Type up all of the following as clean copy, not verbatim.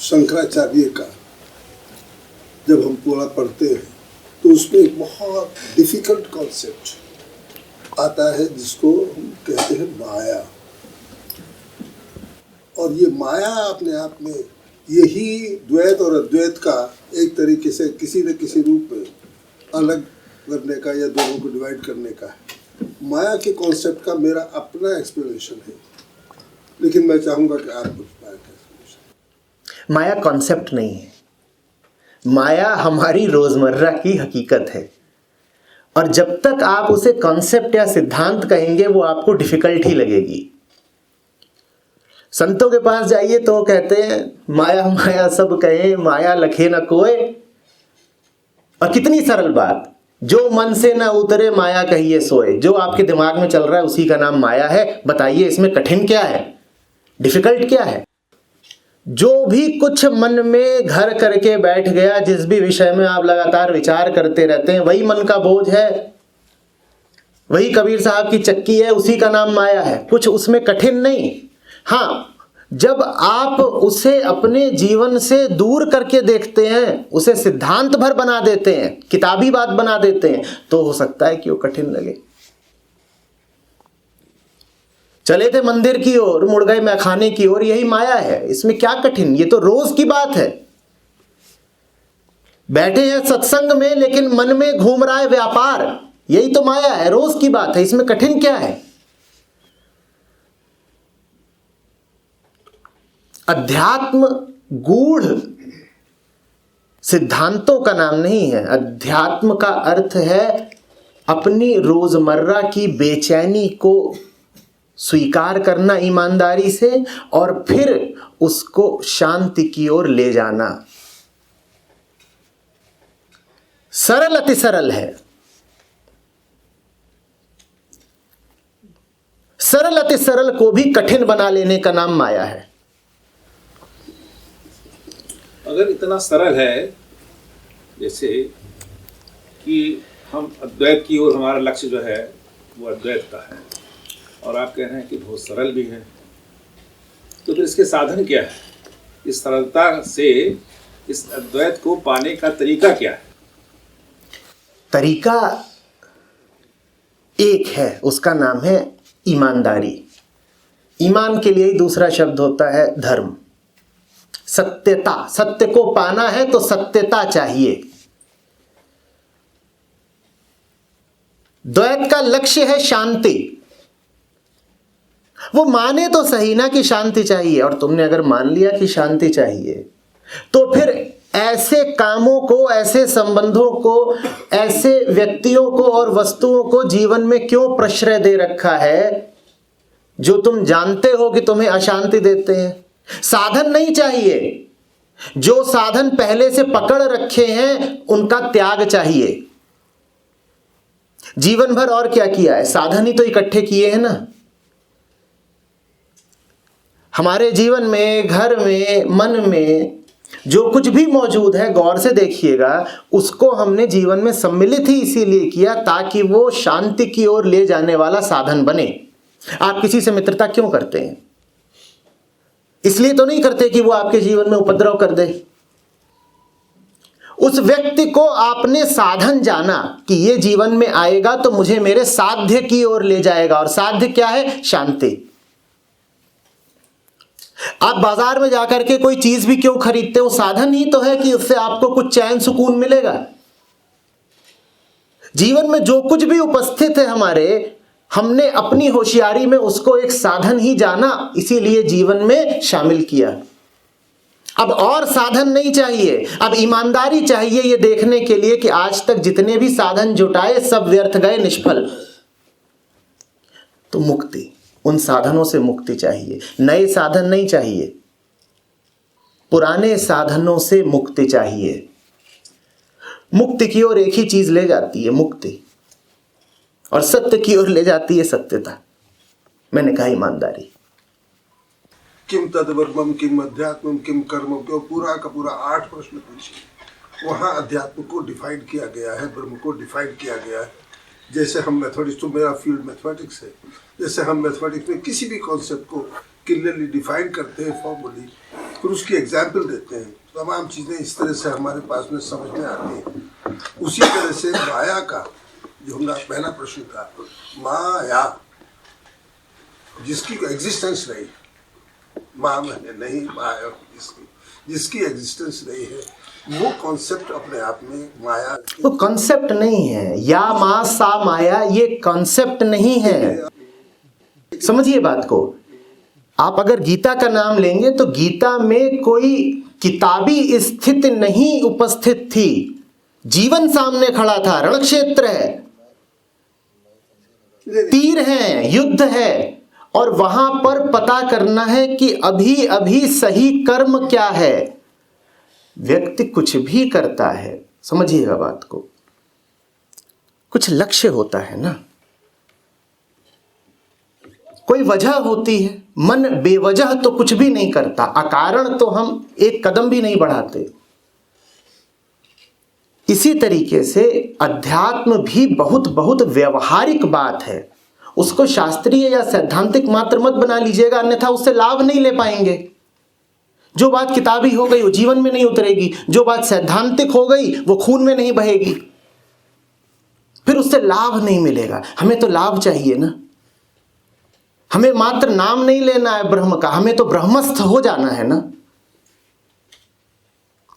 शंकराचार्य का जब हम पूरा पढ़ते हैं तो उसमें एक बहुत डिफिकल्ट कॉन्सेप्ट आता है जिसको हम कहते हैं माया। और ये माया अपने आप में यही द्वैत और अद्वैत का एक तरीके से किसी न किसी रूप में अलग करने का या दोनों को डिवाइड करने का है। माया के कॉन्सेप्ट का मेरा अपना एक्सप्लेनेशन है, लेकिन मैं चाहूँगा कि आप कुछ माया का एक्सप्लेनेशन। माया कॉन्सेप्ट नहीं है, माया हमारी रोजमर्रा की हकीकत है। और जब तक आप उसे कॉन्सेप्ट या सिद्धांत कहेंगे वो आपको डिफिकल्ट ही लगेगी। संतों के पास जाइए तो कहते हैं माया माया सब कहे, माया लखे न कोय। और कितनी सरल बात, जो मन से न उतरे माया कहिए सोए। जो आपके दिमाग में चल रहा है उसी का नाम माया है। बताइए इसमें कठिन क्या है, डिफिकल्ट क्या है? जो भी कुछ मन में घर करके बैठ गया, जिस भी विषय में आप लगातार विचार करते रहते हैं, वही मन का बोझ है, वही कबीर साहब की चक्की है, उसी का नाम माया है। कुछ उसमें कठिन नहीं। हाँ, जब आप उसे अपने जीवन से दूर करके देखते हैं, उसे सिद्धांत भर बना देते हैं, किताबी बात बना देते हैं, तो हो सकता है कि वो कठिन लगे। चले थे मंदिर की ओर, मुड़ गए मैखाने की ओर, यही माया है। इसमें क्या कठिन, ये तो रोज की बात है। बैठे हैं सत्संग में लेकिन मन में घूम रहा है व्यापार, यही तो माया है, रोज की बात है। इसमें कठिन क्या है? अध्यात्म गूढ़ सिद्धांतों का नाम नहीं है। अध्यात्म का अर्थ है अपनी रोजमर्रा की बेचैनी को स्वीकार करना ईमानदारी से और फिर उसको शांति की ओर ले जाना। सरल, अति सरल है। सरल अति सरल को भी कठिन बना लेने का नाम माया है। अगर इतना सरल है, जैसे कि हम अद्वैत की ओर हमारा लक्ष्य जो है वो अद्वैत का है, और आप कह रहे हैं कि बहुत सरल भी है, तो फिर इसके साधन क्या है? इस सरलता से इस अद्वैत को पाने का तरीका क्या है? तरीका एक है, उसका नाम है ईमानदारी। ईमान के लिए ही दूसरा शब्द होता है धर्म, सत्यता। सत्य को पाना है तो सत्यता चाहिए। द्वैत का लक्ष्य है शांति। वो माने तो सही ना कि शांति चाहिए, और तुमने अगर मान लिया कि शांति चाहिए तो फिर ऐसे कामों को, ऐसे संबंधों को, ऐसे व्यक्तियों को और वस्तुओं को जीवन में क्यों प्रश्रय दे रखा है जो तुम जानते हो कि तुम्हें अशांति देते हैं? साधन नहीं चाहिए। जो साधन पहले से पकड़ रखे हैं उनका त्याग चाहिए। जीवन भर और क्या किया है? साधन ही तो इकट्ठे किए हैं ना। हमारे जीवन में, घर में, मन में जो कुछ भी मौजूद है, गौर से देखिएगा, उसको हमने जीवन में सम्मिलित ही इसीलिए किया ताकि वो शांति की ओर ले जाने वाला साधन बने। आप किसी से मित्रता क्यों करते हैं? इसलिए तो नहीं करते कि वो आपके जीवन में उपद्रव कर दे। उस व्यक्ति को आपने साधन जाना कि ये जीवन में आएगा तो मुझे मेरे साध्य की ओर ले जाएगा, और साध्य क्या है? शांति। आप बाजार में जाकर के कोई चीज भी क्यों खरीदते हो? साधन ही तो है कि उससे आपको कुछ चैन सुकून मिलेगा। जीवन में जो कुछ भी उपस्थित है हमारे, हमने अपनी होशियारी में उसको एक साधन ही जाना, इसीलिए जीवन में शामिल किया। अब और साधन नहीं चाहिए, अब ईमानदारी चाहिए ये देखने के लिए कि आज तक जितने भी साधन जुटाए सब व्यर्थ गए, निष्फल। तो मुक्ति, उन साधनों से मुक्ति चाहिए। नए साधन नहीं चाहिए, पुराने साधनों से मुक्ति चाहिए। मुक्ति की ओर एक ही चीज ले जाती है, मुक्ति, और सत्य की ओर ले जाती है सत्यता। मैंने कहा ईमानदारी। किम तद्ब्रह्मम, किम अध्यात्मम, किम कर्म, पूरा का पूरा 8 प्रश्न पूछे। वहाँ अध्यात्म को डिफाइन किया गया है, ब्रह्म को डिफाइन किया गया है। जैसे हम मैथमेटिक्स, तो मेरा फील्ड मैथमेटिक्स है, जैसे हम मैथमेटिक्स में किसी भी कॉन्सेप्ट को क्लियरली डिफाइन करते हैं फॉर्मली, फिर उसकी एग्जाम्पल देते हैं, तमाम चीज़ें इस तरह से हमारे पास में समझ में आती हैं। उसी तरह से माया का जो हमारा पहला प्रश्न था, माया जिसकी एग्जिस्टेंस नहीं, माँ में नहीं, माया जिसकी एग्जिस्टेंस नहीं है, वो कॉन्सेप्ट अपने आप में माया वो कॉन्सेप्ट नहीं है। या माँ सा माया ये कॉन्सेप्ट नहीं है। समझिए बात को। आप अगर गीता का नाम लेंगे तो गीता में कोई किताबी स्थिति नहीं उपस्थित थी। जीवन सामने खड़ा था, रण क्षेत्र है, तीर है, युद्ध है, और वहां पर पता करना है कि अभी अभी सही कर्म क्या है। व्यक्ति कुछ भी करता है, समझिएगा बात को, कुछ लक्ष्य होता है ना, कोई वजह होती है। मन बेवजह तो कुछ भी नहीं करता, अकारण तो हम एक कदम भी नहीं बढ़ाते। इसी तरीके से अध्यात्म भी बहुत बहुत व्यवहारिक बात है। उसको शास्त्रीय या सैद्धांतिक मात्र मत बना लीजिएगा, अन्यथा उससे लाभ नहीं ले पाएंगे। जो बात किताबी हो गई वो जीवन में नहीं उतरेगी, जो बात सैद्धांतिक हो गई वो खून में नहीं बहेगी, फिर उससे लाभ नहीं मिलेगा। हमें तो लाभ चाहिए ना। हमें मात्र नाम नहीं लेना है ब्रह्म का, हमें तो ब्रह्मस्थ हो जाना है ना।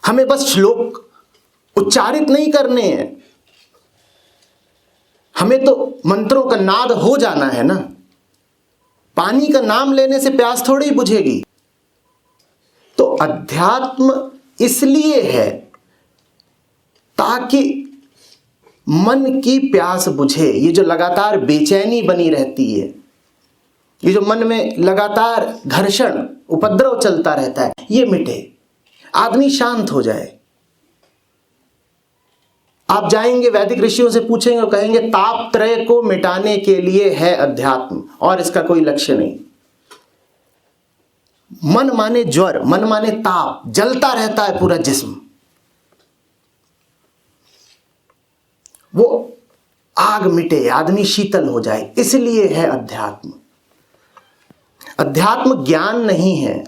हमें बस श्लोक उच्चारित नहीं करने हैं, हमें तो मंत्रों का नाद हो जाना है ना। पानी का नाम लेने से प्यास थोड़ी ही बुझेगी। तो अध्यात्म इसलिए है ताकि मन की प्यास बुझे। ये जो लगातार बेचैनी बनी रहती है, ये जो मन में लगातार घर्षण उपद्रव चलता रहता है, ये मिटे, आदमी शांत हो जाए। आप जाएंगे वैदिक ऋषियों से पूछेंगे, कहेंगे ताप त्रय को मिटाने के लिए है अध्यात्म, और इसका कोई लक्ष्य नहीं। मन माने ज्वर, मन माने ताप, जलता रहता है पूरा जिस्म, वो आग मिटे, आदमी शीतल हो जाए, इसलिए है अध्यात्म। अध्यात्म ज्ञान नहीं है।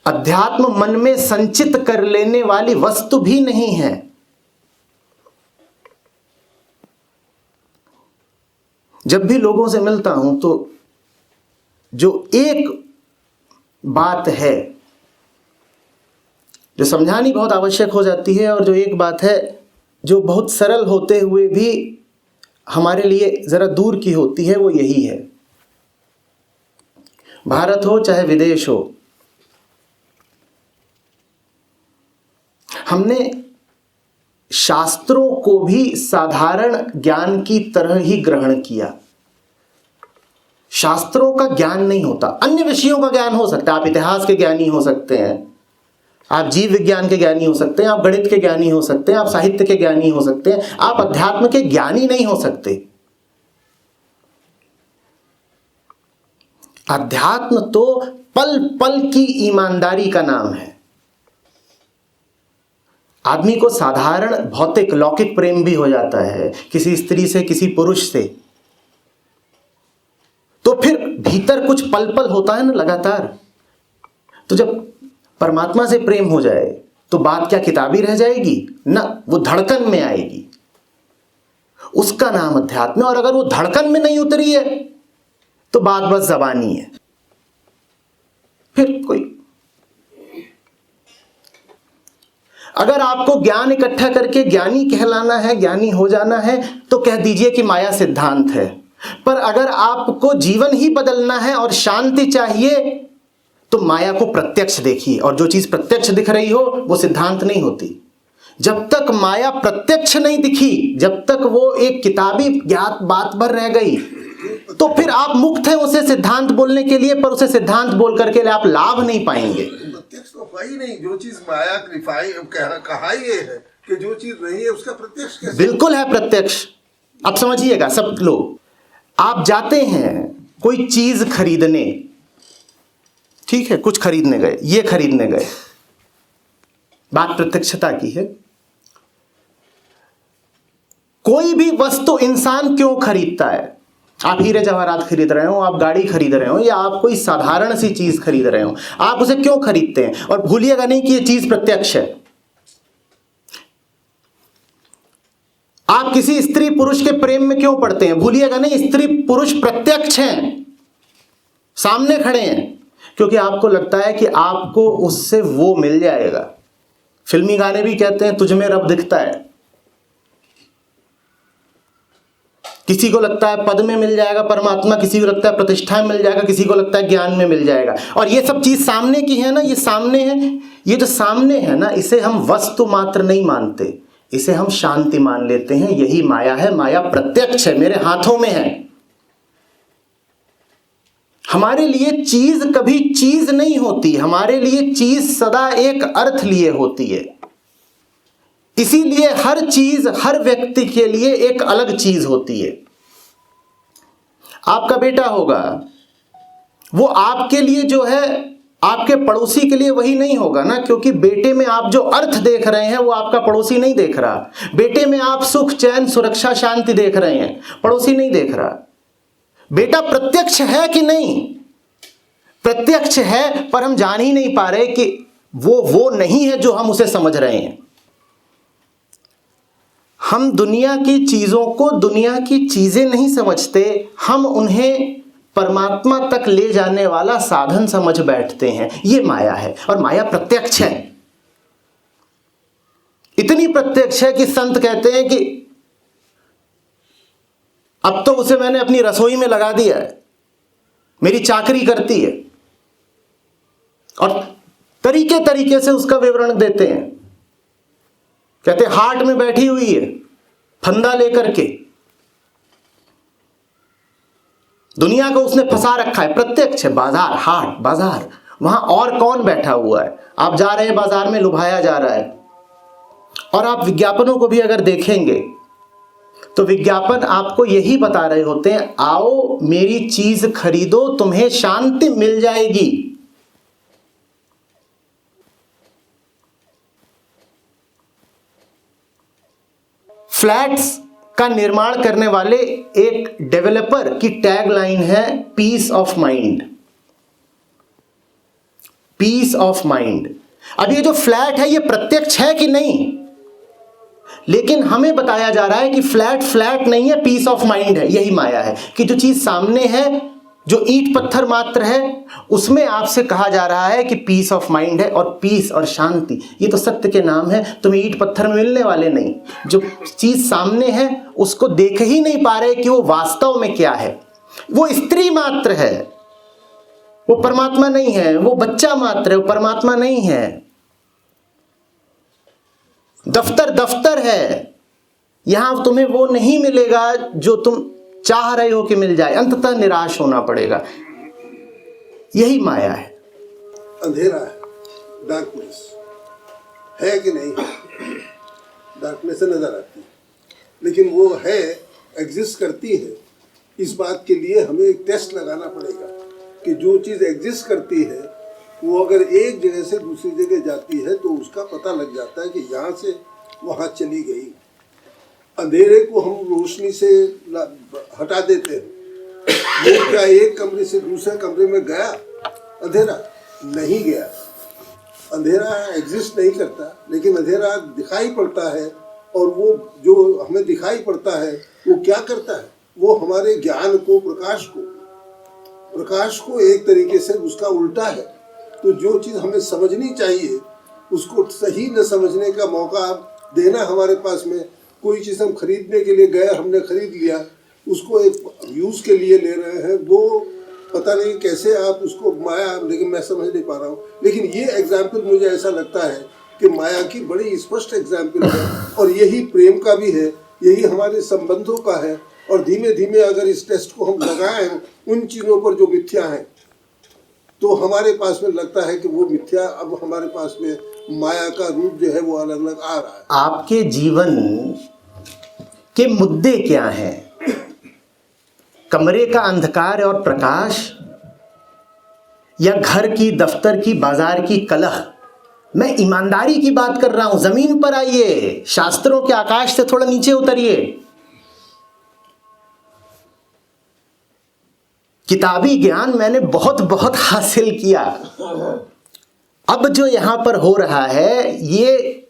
अध्यात्म मन में संचित कर लेने वाली वस्तु भी नहीं है। जब भी लोगों से मिलता हूं तो जो एक बात है जो समझानी बहुत आवश्यक हो जाती है, और जो एक बात है जो बहुत सरल होते हुए भी हमारे लिए जरा दूर की होती है, वो यही है। भारत हो चाहे विदेश हो, हमने शास्त्रों को भी साधारण ज्ञान की तरह ही ग्रहण किया। शास्त्रों का ज्ञान नहीं होता, अन्य विषयों का ज्ञान हो सकता है। आप इतिहास के ज्ञानी हो सकते हैं, आप जीव विज्ञान के ज्ञानी हो सकते हैं, आप गणित के ज्ञानी हो सकते हैं, आप साहित्य के ज्ञानी हो सकते हैं, आप अध्यात्म के ज्ञानी नहीं हो सकते। अध्यात्म तो पल पल की ईमानदारी का नाम है। आदमी को साधारण भौतिक लौकिक प्रेम भी हो जाता है किसी स्त्री से, किसी पुरुष से, तो फिर भीतर कुछ पल पल होता है ना लगातार। तो जब परमात्मा से प्रेम हो जाए तो बात क्या किताबी रह जाएगी ना, वो धड़कन में आएगी। उसका नाम अध्यात्म है। और अगर वो धड़कन में नहीं उतरी है तो बात बस जबानी है। फिर कोई अगर आपको ज्ञान इकट्ठा करके ज्ञानी कहलाना है, ज्ञानी हो जाना है, तो कह दीजिए कि माया सिद्धांत है। पर अगर आपको जीवन ही बदलना है और शांति चाहिए तो माया को प्रत्यक्ष देखिए। और जो चीज प्रत्यक्ष दिख रही हो वो सिद्धांत नहीं होती। जब तक माया प्रत्यक्ष नहीं दिखी, जब तक वो एक किताबी ज्ञात बात भर रह गई, तो फिर आप मुक्त हैं उसे सिद्धांत बोलने के लिए, पर उसे सिद्धांत बोल करके आप लाभ नहीं पाएंगे। प्रत्यक्ष तो है ही नहीं। जो चीज माया कहा ये है कि जो चीज नहीं है उसका प्रत्यक्ष कैसे? बिल्कुल है प्रत्यक्ष। अब समझिएगा सब लोग, आप जाते हैं कोई चीज खरीदने, ठीक है, कुछ खरीदने गए, ये खरीदने गए, बात प्रत्यक्षता की है। कोई भी वस्तु इंसान क्यों खरीदता है? आप हीरे जवाहरात खरीद रहे हो, आप गाड़ी खरीद रहे हो, या आप कोई साधारण सी चीज खरीद रहे हो, आप उसे क्यों खरीदते हैं? और भूलिएगा नहीं कि ये चीज प्रत्यक्ष है। आप किसी स्त्री पुरुष के प्रेम में क्यों पड़ते हैं? भूलिएगा नहीं, स्त्री पुरुष प्रत्यक्ष हैं, सामने खड़े हैं, क्योंकि आपको लगता है कि आपको उससे वो मिल जाएगा। फिल्मी गाने भी कहते हैं तुझ में रब दिखता है। किसी को लगता है पद में मिल जाएगा परमात्मा, किसी को लगता है प्रतिष्ठा में मिल जाएगा, किसी को लगता है ज्ञान में मिल जाएगा। और ये सब चीज सामने की है ना, ये सामने है, ये जो सामने है ना, इसे हम वस्तु मात्र नहीं मानते, इसे हम शांति मान लेते हैं। यही माया है, माया प्रत्यक्ष है, मेरे हाथों में है। हमारे लिए चीज कभी चीज नहीं होती, हमारे लिए चीज सदा एक अर्थ लिए होती है। इसीलिए हर चीज हर व्यक्ति के लिए एक अलग चीज होती है। आपका बेटा होगा, वो आपके लिए जो है आपके पड़ोसी के लिए वही नहीं होगा ना, क्योंकि बेटे में आप जो अर्थ देख रहे हैं वो आपका पड़ोसी नहीं देख रहा। बेटे में आप सुख, चैन, सुरक्षा, शांति देख रहे हैं, पड़ोसी नहीं देख रहा। बेटा प्रत्यक्ष है कि नहीं? प्रत्यक्ष है, पर हम जान ही नहीं पा रहे कि वो नहीं है जो हम उसे समझ रहे हैं। हम दुनिया की चीजों को दुनिया की चीजें नहीं समझते, हम उन्हें परमात्मा तक ले जाने वाला साधन समझ बैठते हैं। ये माया है, और माया प्रत्यक्ष है। इतनी प्रत्यक्ष है कि संत कहते हैं कि अब तो उसे मैंने अपनी रसोई में लगा दिया है, मेरी चाकरी करती है, और तरीके तरीके से उसका विवरण देते हैं। कहते हाट में बैठी हुई है फंदा लेकर के, दुनिया को उसने फंसा रखा है। प्रत्यक्ष है, बाजार, हाट, बाजार, वहां और कौन बैठा हुआ है? आप जा रहे हैं बाजार में, लुभाया जा रहा है। और आप विज्ञापनों को भी अगर देखेंगे तो विज्ञापन आपको यही बता रहे होते हैं, आओ मेरी चीज खरीदो, तुम्हें शांति मिल जाएगी। फ्लैट्स का निर्माण करने वाले एक डेवलपर की टैगलाइन है peace of mind. Peace of mind. अब ये जो फ्लैट है ये प्रत्यक्ष है कि नहीं? लेकिन हमें बताया जा रहा है कि फ्लैट फ्लैट नहीं है, पीस ऑफ माइंड है। यही माया है कि जो चीज सामने है, जो ईंट पत्थर मात्र है, उसमें आपसे कहा जा रहा है कि पीस ऑफ माइंड है। और पीस और शांति ये तो सत्य के नाम है, तुम्हें ईंट पत्थर में मिलने वाले नहीं। जो चीज सामने है उसको देख ही नहीं पा रहे कि वो वास्तव में क्या है। वो स्त्री मात्र है, वो परमात्मा नहीं है। वो बच्चा मात्र है, वो परमात्मा नहीं है। दफ्तर दफ्तर है, यहां तुम्हें वो नहीं मिलेगा जो तुम चाह रहे हो कि मिल जाए। अंततः निराश होना पड़ेगा। यही माया है। अंधेरा है, डार्कनेस है कि नहीं? डार्कनेस नजर आती है, लेकिन वो है, एग्जिस्ट करती है। इस बात के लिए हमें एक टेस्ट लगाना पड़ेगा कि जो चीज़ एग्जिस्ट करती है वो अगर एक जगह से दूसरी जगह जाती है तो उसका पता लग जाता है कि यहाँ से वहाँ चली गई। अंधेरे को हम रोशनी से हटा देते हैं। वो क्या एक कमरे से दूसरे कमरे में गया? अंधेरा नहीं गया। अंधेरा एग्जिस्ट नहीं करता, लेकिन अंधेरा दिखाई पड़ता है। और वो जो हमें दिखाई पड़ता है वो क्या करता है? वो हमारे ज्ञान को, प्रकाश को एक तरीके से उसका उल्टा है। तो जो चीज़ हमें समझनी चाहिए उसको सही न समझने का मौका देना हमारे पास में। कोई चीज़ हम खरीदने के लिए गए, हमने खरीद लिया, उसको एक यूज़ के लिए ले रहे हैं, वो पता नहीं कैसे आप उसको माया, लेकिन मैं समझ नहीं पा रहा हूँ। लेकिन ये एग्जाम्पल मुझे ऐसा लगता है कि माया की बड़ी स्पष्ट एग्जाम्पल है। और यही प्रेम का भी है, यही हमारे संबंधों का है। और धीमे धीमे अगर इस टेस्ट को हम लगाएं उन चीज़ों पर जो मिथ्या हैं, तो हमारे पास में लगता है कि वो मिथ्या अब हमारे पास में माया का रूप जो है वो अलग अलग आ रहा है। आपके जीवन के मुद्दे क्या हैं? कमरे का अंधकार और प्रकाश, या घर की, दफ्तर की, बाजार की कलह? मैं ईमानदारी की बात कर रहा हूं। जमीन पर आइए, शास्त्रों के आकाश से थोड़ा नीचे उतरिए। किताबी ज्ञान मैंने बहुत बहुत हासिल किया। अब जो यहाँ पर हो रहा है ये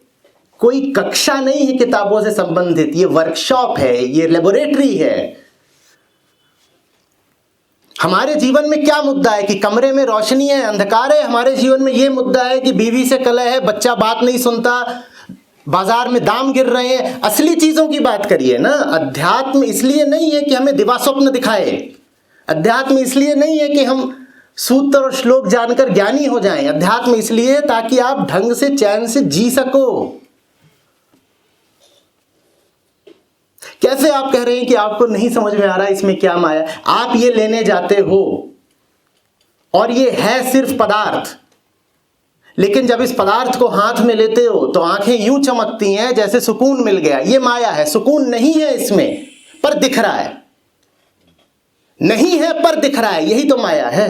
कोई कक्षा नहीं है किताबों से संबंधित, ये वर्कशॉप है, ये लेबोरेटरी है। हमारे जीवन में क्या मुद्दा है कि कमरे में रोशनी है, अंधकार है। हमारे जीवन में ये मुद्दा है कि बीवी से कलह है, बच्चा बात नहीं सुनता, बाजार में दाम गिर रहे हैं। असली चीजों की बात करिए ना। अध्यात्म इसलिए नहीं है कि हमें दिवा स्वप्न दिखाए, अध्यात्म इसलिए नहीं है कि हम सूत्र और श्लोक जानकर ज्ञानी हो जाएं। अध्यात्म इसलिए है ताकि आप ढंग से चैन से जी सको। कैसे आप कह रहे हैं कि आपको नहीं समझ में आ रहा इसमें क्या माया? आप ये लेने जाते हो और ये है सिर्फ पदार्थ, लेकिन जब इस पदार्थ को हाथ में लेते हो तो आंखें यूं चमकती हैं जैसे सुकून मिल गया। ये माया है, सुकून नहीं है इसमें, पर दिख रहा है। नहीं है पर दिख रहा है, यही तो माया है।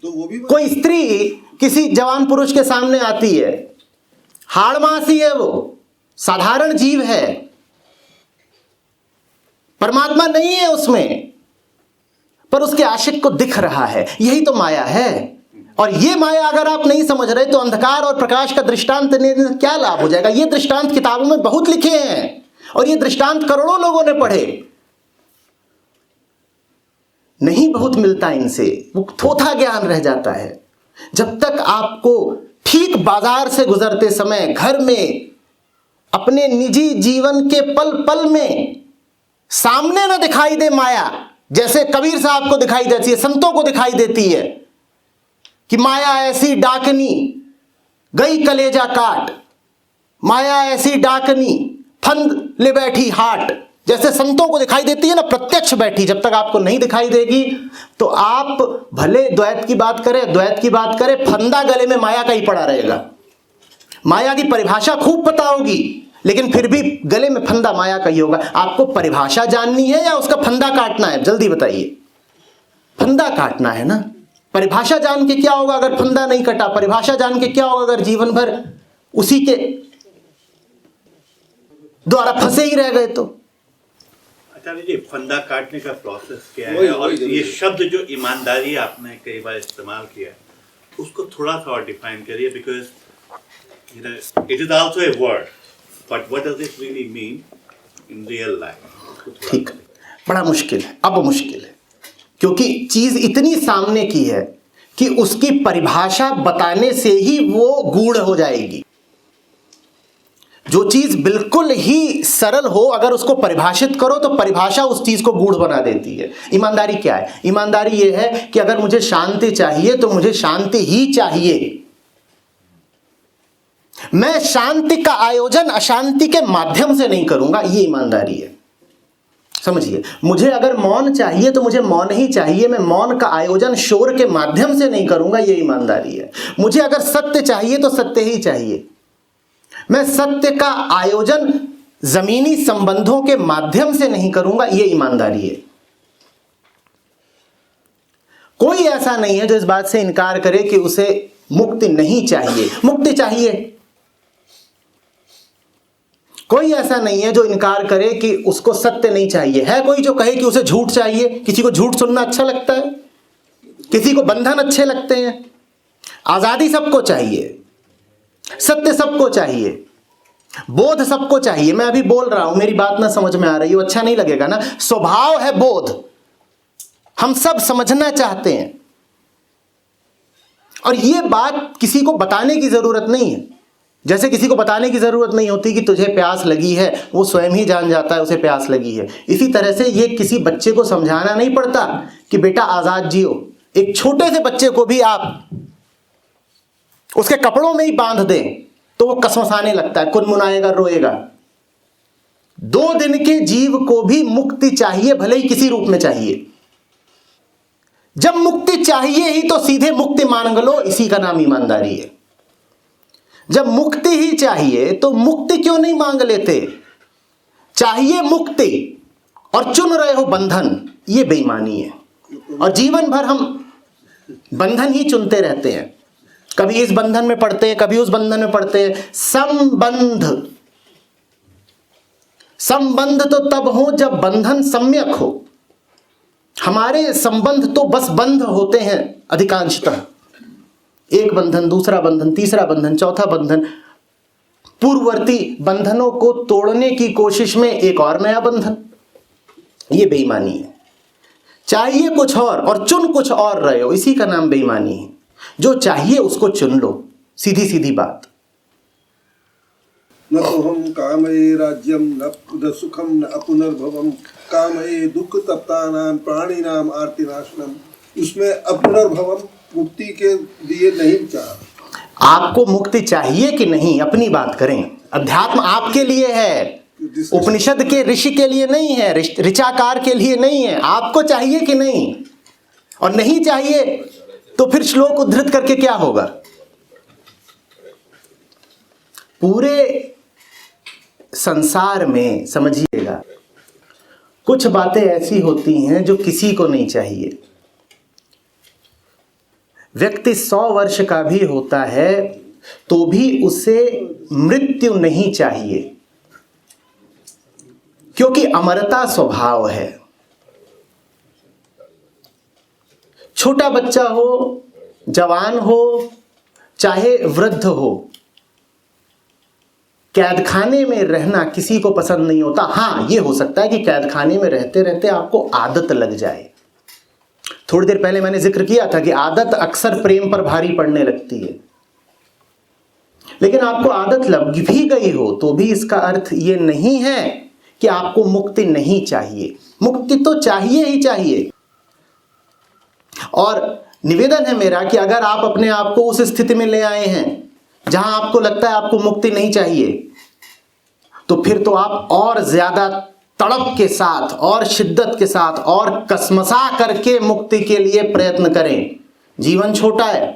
तो वो भी कोई स्त्री किसी जवान पुरुष के सामने आती है, हाड़मासी है, वो साधारण जीव है, परमात्मा नहीं है उसमें, पर उसके आशिक को दिख रहा है। यही तो माया है। और ये माया अगर आप नहीं समझ रहे तो अंधकार और प्रकाश का दृष्टांत देने से क्या लाभ हो जाएगा? ये दृष्टांत किताबों में बहुत लिखे हैं और ये दृष्टांत करोड़ों लोगों ने पढ़े। नहीं बहुत मिलता इनसे, वो थोथा ज्ञान रह जाता है। जब तक आपको ठीक बाजार से गुजरते समय, घर में, अपने निजी जीवन के पल पल में सामने न दिखाई दे माया, जैसे कबीर साहब को दिखाई देती है, संतों को दिखाई देती है कि माया ऐसी डाकनी गई कलेजा काट, माया ऐसी डाकनी फंद ले बैठी हाट, जैसे संतों को दिखाई देती है ना प्रत्यक्ष बैठी। जब तक आपको नहीं दिखाई देगी तो आप भले द्वैत की बात करें, अद्वैत की बात करें, फंदा गले में माया का ही पड़ा रहेगा। माया की परिभाषा खूब पता होगी, लेकिन फिर भी गले में फंदा माया का ही होगा। आपको परिभाषा जाननी है या उसका फंदा काटना है? जल्दी बताइए। फंदा काटना है ना। परिभाषा जान के क्या होगा अगर फंदा नहीं कटा? परिभाषा जान के क्या होगा अगर जीवन भर उसी के द्वारा फंसे ही रह गए? तो आचार्य जी, फंदा काटने का प्रोसेस क्या है? और ये शब्द जो ईमानदारी आपने कई बार इस्तेमाल किया, उसको थोड़ा सा और डिफाइन करिए, because it is also a word, but what does it really mean in real life? ठीक, बड़ा मुश्किल है, अब मुश्किल है, क्योंकि चीज इतनी सामने की है कि उसकी परिभाषा बताने से ही वो गूढ़ हो जाएगी। जो चीज बिल्कुल ही सरल हो, अगर उसको परिभाषित करो तो परिभाषा उस चीज को गूढ़ बना देती है। ईमानदारी क्या है? ईमानदारी ये है कि अगर मुझे शांति चाहिए तो मुझे शांति ही चाहिए। मैं शांति का आयोजन अशांति के माध्यम से नहीं करूंगा, ये ईमानदारी है। समझिए, मुझे अगर मौन चाहिए तो मुझे मौन ही चाहिए, मैं मौन का आयोजन शोर के माध्यम से नहीं करूंगा, ये ईमानदारी है। मुझे अगर सत्य चाहिए तो सत्य ही चाहिए, मैं सत्य का आयोजन जमीनी संबंधों के माध्यम से नहीं करूंगा, ये ईमानदारी है। कोई ऐसा नहीं है जो इस बात से इनकार करे कि उसे मुक्ति नहीं चाहिए। मुक्ति चाहिए। कोई ऐसा नहीं है जो इनकार करे कि उसको सत्य नहीं चाहिए। है कोई जो कहे कि उसे झूठ चाहिए? किसी को झूठ सुनना अच्छा लगता है, किसी को बंधन अच्छे लगते हैं। आजादी सबको चाहिए, सत्य सबको चाहिए, बोध सबको चाहिए। मैं अभी बोल रहा हूं, मेरी बात ना समझ में आ रही हो, अच्छा नहीं लगेगा ना। स्वभाव है बोध, हम सब समझना चाहते हैं, और यह बात किसी को बताने की जरूरत नहीं है। जैसे किसी को बताने की जरूरत नहीं होती कि तुझे प्यास लगी है, वो स्वयं ही जान जाता है उसे प्यास लगी है। इसी तरह से ये किसी बच्चे को समझाना नहीं पड़ता कि बेटा आजाद जियो। एक छोटे से बच्चे को भी आप उसके कपड़ों में ही बांध दें तो वो कसमसाने लगता है, कुनमुनाएगा, रोएगा। 2 दिन के जीव को भी मुक्ति चाहिए, भले ही किसी रूप में चाहिए। जब मुक्ति चाहिए ही तो सीधे मुक्ति मांग लो, इसी का नाम ईमानदारी है। जब मुक्ति ही चाहिए तो मुक्ति क्यों नहीं मांग लेते? चाहिए मुक्ति और चुन रहे हो बंधन, ये बेईमानी है। और जीवन भर हम बंधन ही चुनते रहते हैं, कभी इस बंधन में पड़ते हैं, कभी उस बंधन में पड़ते हैं। संबंध तो तब हो जब बंधन सम्यक हो, हमारे संबंध तो बस बंध होते हैं अधिकांशतः, एक बंधन, दूसरा बंधन, तीसरा बंधन, चौथा बंधन, पूर्ववर्ती बंधनों को तोड़ने की कोशिश में एक और नया बंधन। ये बेईमानी है। चाहिए कुछ और चुन कुछ और रहे हो, इसी का नाम बेईमानी है। जो चाहिए उसको चुन लो, सीधी सीधी बात। न तो हम कामये राज्यम न सुखम न अपुनर्भवम कामये दुख तप्तानाम प्राणिनाम आर्तिनाशनम। उसमें अपुनर्भवम मुक्ति के लिए नहीं चाह। आपको मुक्ति चाहिए कि नहीं, अपनी बात करें। अध्यात्म आपके लिए है, उपनिषद के ऋषि के लिए नहीं है, ऋचाकार के लिए नहीं है। आपको चाहिए कि नहीं? और नहीं चाहिए तो फिर श्लोक उद्धृत करके क्या होगा? पूरे संसार में समझिएगा, कुछ बातें ऐसी होती हैं जो किसी को नहीं चाहिए। व्यक्ति 100 वर्ष का भी होता है तो भी उसे मृत्यु नहीं चाहिए, क्योंकि अमरता स्वभाव है। छोटा बच्चा हो, जवान हो, चाहे वृद्ध हो, कैदखाने में रहना किसी को पसंद नहीं होता। हाँ, ये हो सकता है कि कैदखाने में रहते रहते आपको आदत लग जाए। थोड़ी देर पहले मैंने जिक्र किया था कि आदत अक्सर प्रेम पर भारी पड़ने लगती है। लेकिन आपको आदत लग भी गई हो तो भी इसका अर्थ ये नहीं है कि आपको मुक्ति नहीं चाहिए। मुक्ति तो चाहिए ही चाहिए। और निवेदन है मेरा कि अगर आप अपने आप को उस स्थिति में ले आए हैं जहां आपको लगता है आपको मुक्ति नहीं चाहिए, तो फिर तो आप और ज्यादा तड़प के साथ और शिद्दत के साथ और कसमसा करके मुक्ति के लिए प्रयत्न करें। जीवन छोटा है।